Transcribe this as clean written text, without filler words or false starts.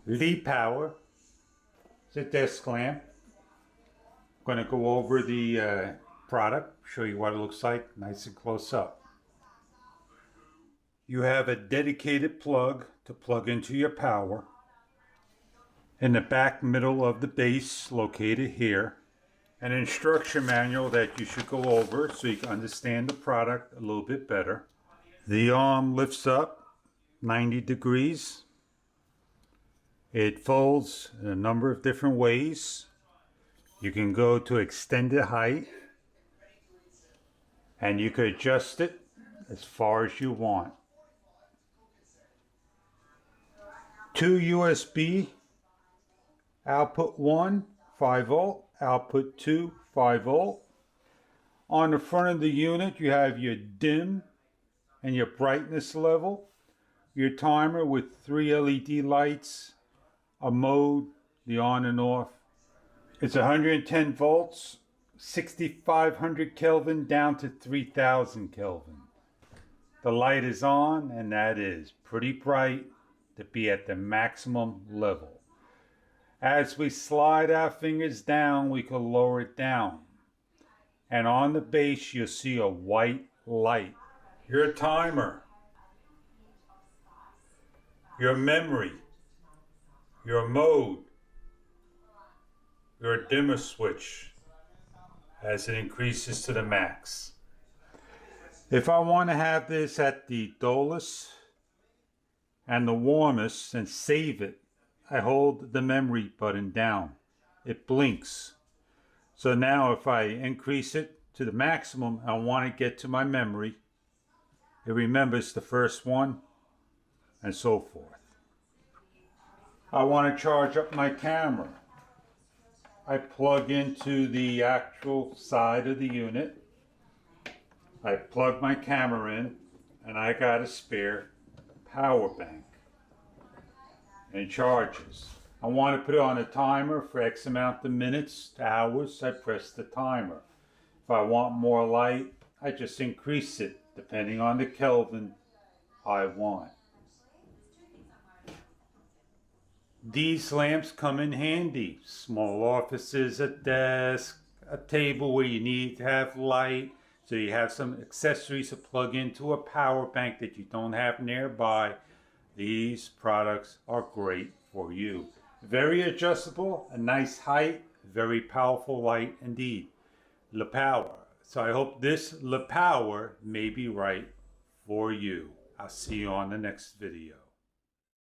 lepower. It's a desk lamp. I'm going to go over the product, show you what it looks like, nice and close up. You have a dedicated plug to plug into your power. In the back middle of the base, located here, an instruction manual that you should go over so you can understand the product a little bit better. The arm lifts up 90 degrees. It folds in a number of different ways. You can go to extended height and you could adjust it as far as you want. 2 USB, output 1, 5 volt, output 2, 5 volt. On the front of the unit you have your dim and your brightness level, your timer with 3 LED lights, a mode, the on and off. It's 110 volts, 6500 Kelvin down to 3000 Kelvin. The light is on, and that is pretty bright to be at the maximum level. As we slide our fingers down, we can lower it down. And on the base, you'll see a white light. Your timer, your memory, your mode, your dimmer switch as it increases to the max. If I want to have this at the dullest and the warmest and save it, I hold the memory button down. It blinks. So now if I increase it to the maximum, I want to get to my memory. It remembers the first one and so forth. I want to charge up my camera. I plug into the actual side of the unit. I plug my camera in, and I got a spare power bank. And it charges. I want to put it on a timer for X amount of minutes to hours. I press the timer. If I want more light, I just increase it depending on the Kelvin I want. These lamps come in handy. Small offices, a desk, a table where you need to have light. So you have some accessories to plug into a power bank that you don't have nearby. These products are great for you. Very adjustable, a nice height, very powerful light indeed. Lepower. So I hope this lepower may be right for you. I'll see you on the next video.